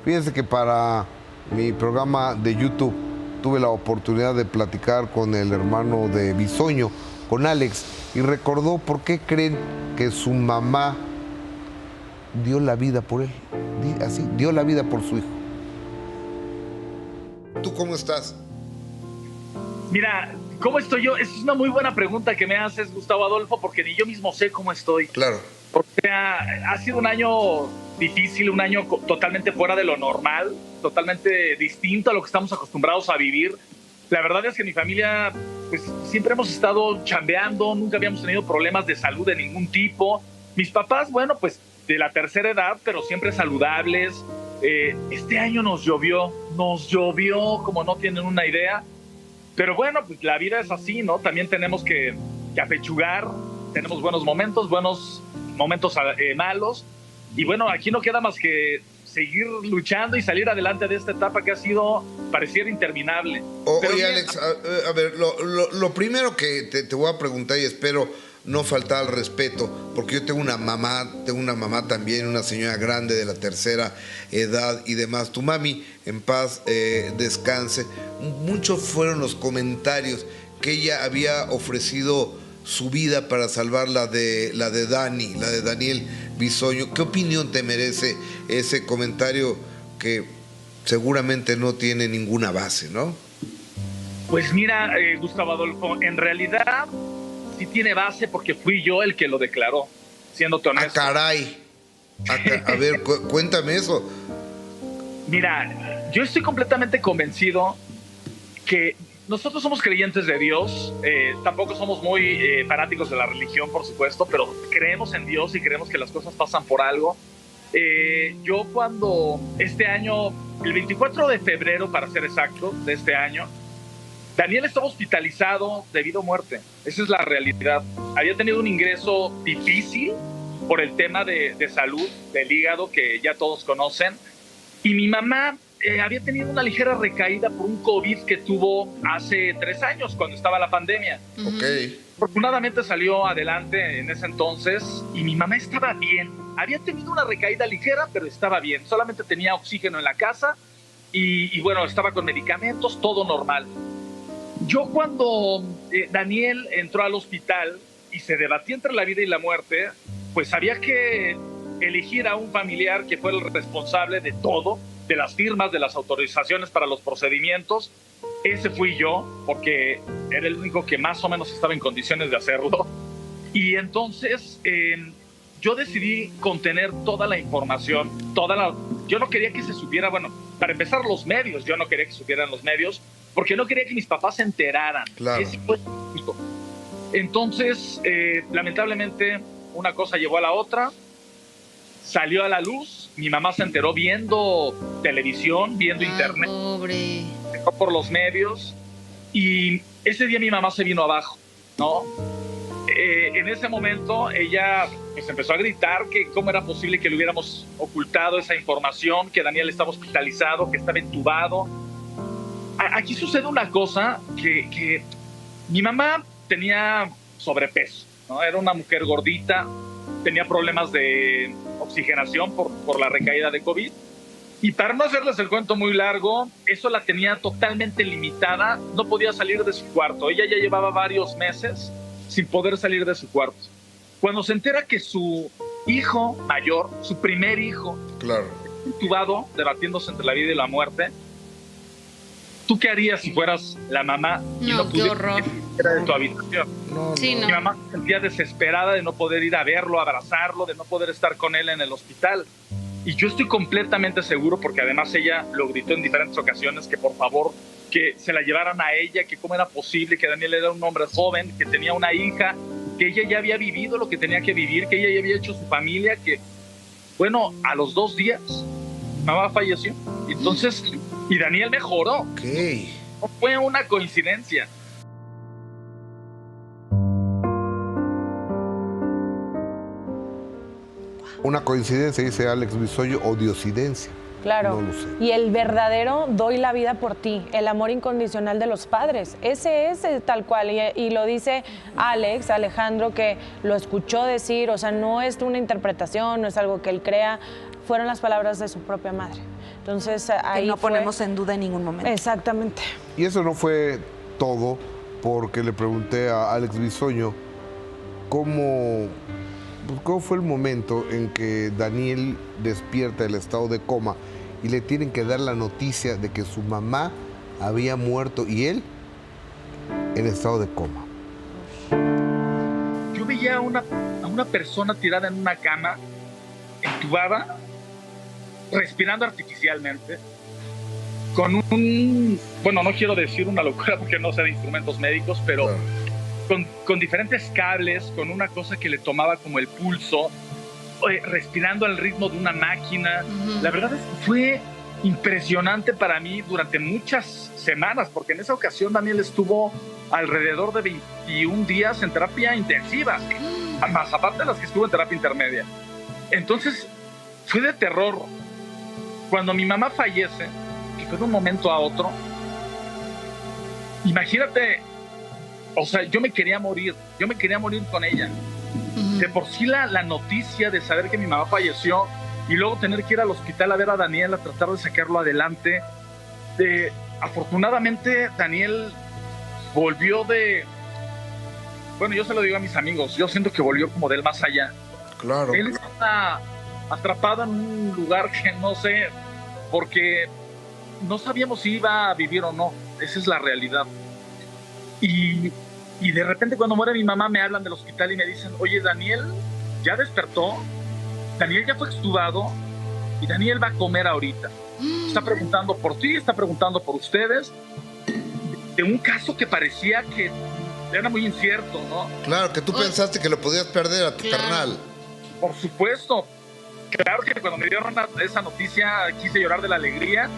Fíjense que para mi programa de YouTube tuve la oportunidad de platicar con el hermano de Bisoño, con Alex, y recordó por qué creen que su mamá dio la vida por él. Así, dio la vida por su hijo. ¿Tú cómo estás? Mira, ¿cómo estoy yo? Es una muy buena pregunta que me haces, Gustavo Adolfo, porque ni yo mismo sé cómo estoy. Claro. O sea, ha sido un año difícil, un año totalmente fuera de lo normal, totalmente distinto a lo que estamos acostumbrados a vivir. La verdad es que mi familia, pues siempre hemos estado chambeando, nunca habíamos tenido problemas de salud de ningún tipo. Mis papás, bueno, pues de la tercera edad, pero siempre saludables. Este año nos llovió como no tienen una idea. Pero bueno, pues la vida es así, ¿no? También tenemos que apechugar, tenemos buenos momentos malos. Y bueno, aquí no queda más que seguir luchando y salir adelante de esta etapa que ha sido, pareciera interminable. Oye, bien, Alex, a ver, lo primero que te voy a preguntar, y espero no faltar al respeto, porque yo tengo una mamá también, una señora grande de la tercera edad y demás. Tu mami, en paz descanse. Muchos fueron los comentarios que ella había ofrecido su vida para salvar la de Daniel Bisoño. ¿Qué opinión te merece ese comentario que seguramente no tiene ninguna base, ¿no? Pues mira, Gustavo Adolfo, en realidad sí tiene base porque fui yo el que lo declaró, siéndote honesto. ¡Ah, caray! A ver, cuéntame eso. Mira, yo estoy completamente convencido que nosotros somos creyentes de Dios, tampoco somos muy fanáticos de la religión, por supuesto, pero creemos en Dios y creemos que las cosas pasan por algo. Yo cuando este año, el 24 de febrero para ser exacto, de este año, Daniel estaba hospitalizado debido a muerte. Esa es la realidad. Había tenido un ingreso difícil por el tema de salud del hígado que ya todos conocen. Y mi mamá había tenido una ligera recaída por un COVID que tuvo hace 3 años, cuando estaba la pandemia. Ok. Afortunadamente salió adelante en ese entonces y mi mamá estaba bien. Había tenido una recaída ligera, pero estaba bien. Solamente tenía oxígeno en la casa y bueno, estaba con medicamentos, todo normal. Yo cuando Daniel entró al hospital y se debatía entre la vida y la muerte, pues había que elegir a un familiar que fuera el responsable de todo, de las firmas, de las autorizaciones para los procedimientos. Ese fui yo, porque era el único que más o menos estaba en condiciones de hacerlo. Y entonces yo decidí contener toda la información, yo no quería que se supiera, bueno, para empezar los medios, yo no quería que supieran los medios, porque no quería que mis papás se enteraran. Claro. Ese fue justo. Entonces, lamentablemente, una cosa llevó a la otra, salió a la luz, mi mamá se enteró viendo televisión, viendo internet, pobre. por los medios, y ese día mi mamá se vino abajo, ¿no? En ese momento ella pues empezó a gritar que cómo era posible que le hubiéramos ocultado esa información, que Daniel estaba hospitalizado, que estaba entubado. Aquí sucede una cosa que mi mamá tenía sobrepeso, ¿no? Era una mujer gordita, tenía problemas de oxigenación por la recaída de COVID. Y para no hacerles el cuento muy largo, eso la tenía totalmente limitada, no podía salir de su cuarto. Ella ya llevaba varios meses sin poder salir de su cuarto. Cuando se entera que su hijo mayor, su primer hijo, claro, intubado, debatiéndose entre la vida y la muerte, ¿tú qué harías si fueras la mamá y no pudieras salir de tu habitación? Sí, no. Mi mamá se sentía desesperada de no poder ir a verlo, abrazarlo, de no poder estar con él en el hospital. Y yo estoy completamente seguro, porque además ella lo gritó en diferentes ocasiones, que por favor, que se la llevaran a ella, que cómo era posible, que Daniel era un hombre joven, que tenía una hija, que ella ya había vivido lo que tenía que vivir, que ella ya había hecho su familia, que, bueno, a los 2 días, mamá falleció. Entonces, y Daniel mejoró. Okay. No fue una coincidencia. Una coincidencia, dice Alex Bisoño, o diosidencia. Claro. No lo sé. Y el verdadero doy la vida por ti, el amor incondicional de los padres. Ese es tal cual. Y lo dice Alejandro, que lo escuchó decir, o sea, no es una interpretación, no es algo que él crea, fueron las palabras de su propia madre. Entonces, ahí que no ponemos en duda en ningún momento. Exactamente. Y eso no fue todo, porque le pregunté a Alex Bisoño cómo fue el momento en que Daniel despierta del estado de coma y le tienen que dar la noticia de que su mamá había muerto y él en estado de coma. Yo veía a una persona tirada en una cama, entubada, respirando artificialmente, con bueno, no quiero decir una locura porque no sé de instrumentos médicos, pero claro, con diferentes cables, con una cosa que le tomaba como el pulso, respirando al ritmo de una máquina. La verdad es que fue impresionante para mí durante muchas semanas, porque en esa ocasión Daniel estuvo alrededor de 21 días en terapia intensiva, más aparte de las que estuvo en terapia intermedia. Entonces fue de terror. Cuando mi mamá fallece, que fue de un momento a otro, imagínate, o sea, yo me quería morir con ella. De por sí la noticia de saber que mi mamá falleció y luego tener que ir al hospital a ver a Daniel, a tratar de sacarlo adelante. Afortunadamente, Daniel volvió bueno, yo se lo digo a mis amigos, yo siento que volvió como del más allá. Claro. Él está atrapado en un lugar que no sé, porque no sabíamos si iba a vivir o no. Esa es la realidad. Y de repente cuando muere mi mamá me hablan del hospital y me dicen, oye, Daniel ya despertó, Daniel ya fue extubado y Daniel va a comer ahorita. Está preguntando por ti, está preguntando por ustedes, de un caso que parecía que era muy incierto, ¿no? Claro, que tú pensaste que lo podías perder a tu carnal. Por supuesto. Claro que cuando me dieron esa noticia quise llorar de la alegría,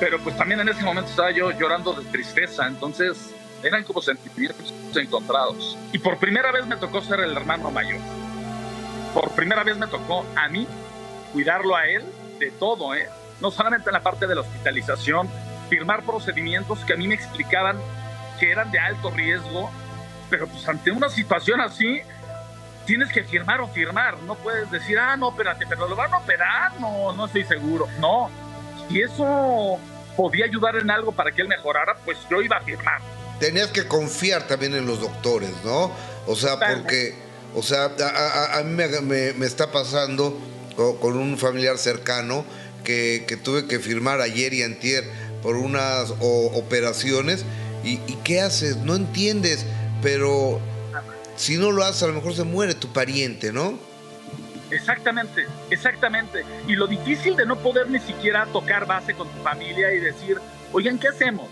pero pues también en ese momento estaba yo llorando de tristeza, entonces eran como sentimientos encontrados. Y por primera vez me tocó ser el hermano mayor. Por primera vez me tocó a mí cuidarlo a él de todo, no solamente en la parte de la hospitalización, firmar procedimientos que a mí me explicaban que eran de alto riesgo, pero pues ante una situación así tienes que firmar o firmar, no puedes decir, no, espérate, pero lo van a operar, no estoy seguro. No, si eso podía ayudar en algo para que él mejorara, pues yo iba a firmar. Tenías que confiar también en los doctores, ¿no? O sea, porque, o sea, a mí me está pasando con un familiar cercano que tuve que firmar ayer y antier por unas operaciones y ¿qué haces? No entiendes, pero si no lo haces a lo mejor se muere tu pariente, ¿no? Exactamente. Y lo difícil de no poder ni siquiera tocar base con tu familia y decir, oigan, ¿qué hacemos?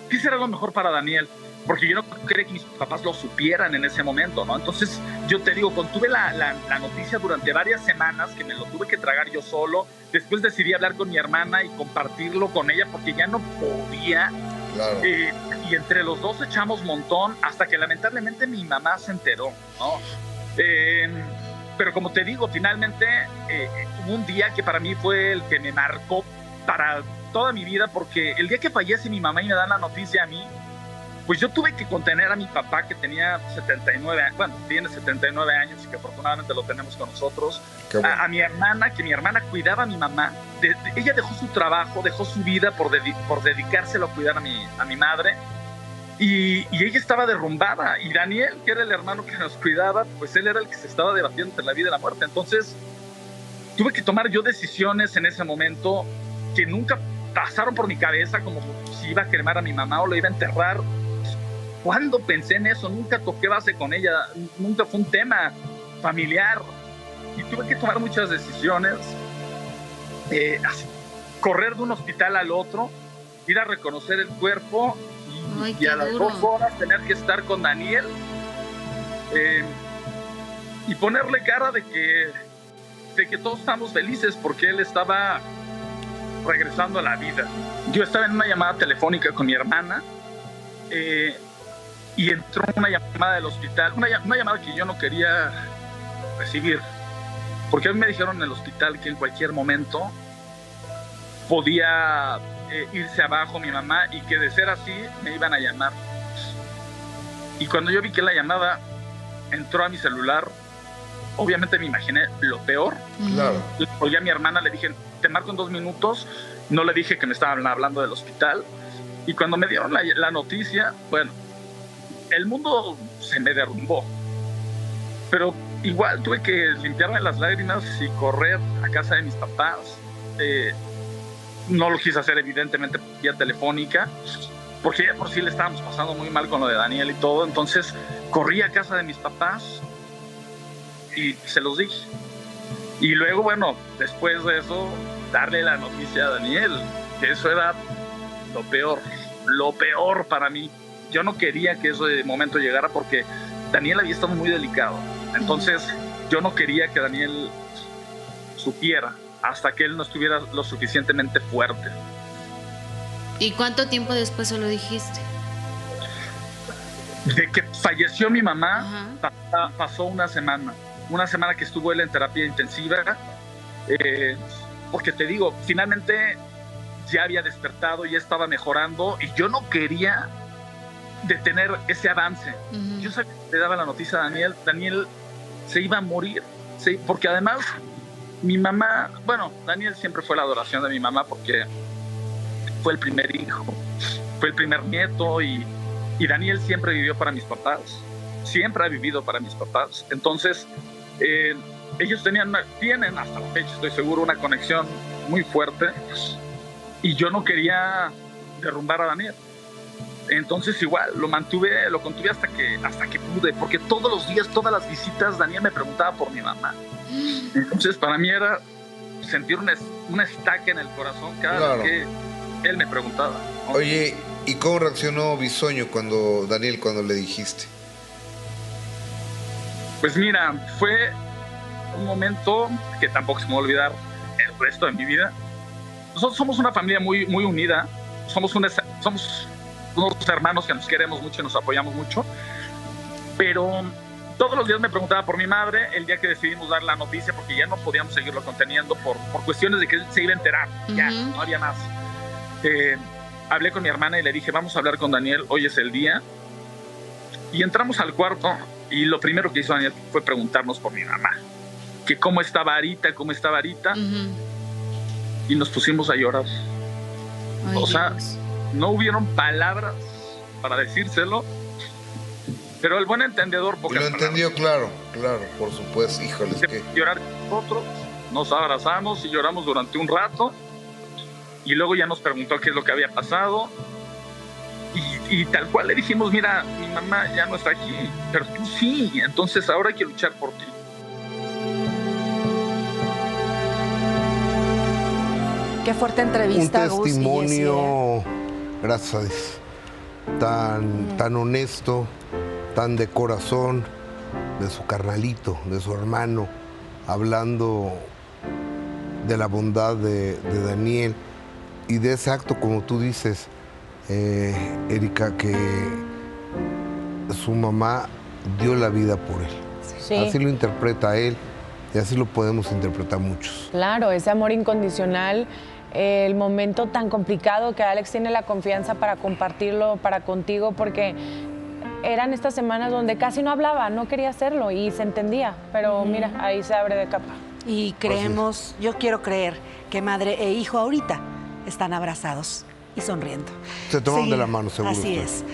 ¿Qué será lo mejor para Daniel? Porque yo no creía que mis papás lo supieran en ese momento, ¿no? Entonces, yo te digo, contuve la noticia durante varias semanas, que me lo tuve que tragar yo solo. Después decidí hablar con mi hermana y compartirlo con ella porque ya no podía. Claro. Y entre los dos echamos montón hasta que lamentablemente mi mamá se enteró, ¿no? Pero como te digo, finalmente hubo un día que para mí fue el que me marcó para toda mi vida, porque el día que fallece mi mamá y me dan la noticia a mí, pues yo tuve que contener a mi papá, que tenía 79 años, bueno, tiene 79 años y que afortunadamente lo tenemos con nosotros. Bueno. A mi hermana, que mi hermana cuidaba a mi mamá. Ella dejó su trabajo, dejó su vida por dedicárselo a cuidar a mi madre. Y ella estaba derrumbada. Y Daniel, que era el hermano que nos cuidaba, pues él era el que se estaba debatiendo entre la vida y la muerte. Entonces, tuve que tomar yo decisiones en ese momento que nunca pasaron por mi cabeza, como si iba a cremar a mi mamá o la iba a enterrar. ¿Cuándo pensé en eso? Nunca toqué base con ella, nunca fue un tema familiar. Y tuve que tomar muchas decisiones. Correr de un hospital al otro, ir a reconocer el cuerpo y a las 2 horas tener que estar con Daniel y ponerle cara de que todos estamos felices porque él estaba regresando a la vida. Yo estaba en una llamada telefónica con mi hermana y entró una llamada del hospital, una llamada que yo no quería recibir, porque a mí me dijeron en el hospital que en cualquier momento podía irse abajo mi mamá y que de ser así me iban a llamar. Y cuando yo vi que la llamada entró a mi celular, obviamente me imaginé lo peor. Claro. Le colgué a mi hermana, le dije, te marco en 2 minutos. No le dije que me estaban hablando del hospital. Y cuando me dieron la noticia, bueno, el mundo se me derrumbó. Pero igual tuve que limpiarme las lágrimas y correr a casa de mis papás. No lo quise hacer evidentemente vía telefónica, porque ya por sí le estábamos pasando muy mal con lo de Daniel y todo. Entonces corrí a casa de mis papás y se los dije. Y luego, bueno, después de eso, darle la noticia a Daniel, que eso era lo peor para mí. Yo no quería que ese momento llegara porque Daniel había estado muy delicado. Entonces yo no quería que Daniel supiera hasta que él no estuviera lo suficientemente fuerte. ¿Y cuánto tiempo después se lo dijiste? De que falleció mi mamá, pasó una semana que estuvo él en terapia intensiva, porque te digo, finalmente ya había despertado, ya estaba mejorando y yo no quería detener ese avance. Yo sabía que le daba la noticia a Daniel se iba a morir, ¿sí? Porque además mi mamá, bueno, Daniel siempre fue la adoración de mi mamá porque fue el primer hijo, fue el primer nieto y Daniel siempre vivió para mis papás, siempre ha vivido para mis papás. Entonces ellos tienen hasta la fecha, estoy seguro, una conexión muy fuerte y yo no quería derrumbar a Daniel. Entonces igual lo contuve hasta que pude, porque todos los días, todas las visitas, Daniel me preguntaba por mi mamá. Entonces para mí era sentir una estaca en el corazón cada vez que él me preguntaba, ¿no? Oye, ¿y cómo reaccionó Bisoño cuando le dijiste? Pues mira, fue un momento que tampoco se me va a olvidar el resto de mi vida. Nosotros somos una familia muy, muy unida, somos unos hermanos que nos queremos mucho y nos apoyamos mucho, pero todos los días me preguntaba por mi madre. El día que decidimos dar la noticia, porque ya no podíamos seguirlo conteniendo por cuestiones de que él se iba a enterar, ya no había más, hablé con mi hermana y le dije, vamos a hablar con Daniel, hoy es el día. Y entramos al cuarto y lo primero que hizo Daniel fue preguntarnos por mi mamá, que cómo estaba ahorita, y nos pusimos a llorar. Ay, o sea, Dios. No hubieron palabras para decírselo, pero el buen entendedor... Lo entendió, claro, por supuesto. Híjoles, que... Llorar con nosotros, nos abrazamos y lloramos durante un rato, y luego ya nos preguntó qué es lo que había pasado, y tal cual le dijimos, mira, mi mamá ya no está aquí, pero tú sí, entonces ahora hay que luchar por ti. Qué fuerte entrevista, Un Gus y testimonio, gracias a Dios, tan honesto, tan de corazón, de su carnalito, de su hermano, hablando de la bondad de Daniel y de ese acto, como tú dices, Erika, que su mamá dio la vida por él. Sí. Así lo interpreta él y así lo podemos interpretar muchos. Claro, ese amor incondicional, el momento tan complicado que Alex tiene la confianza para compartirlo contigo, porque eran estas semanas donde casi no hablaba, no quería hacerlo y se entendía, pero mira, ahí se abre de capa. Y creemos, yo quiero creer que madre e hijo ahorita están abrazados y sonriendo. Se toman Sí, de la mano, seguro. Así es.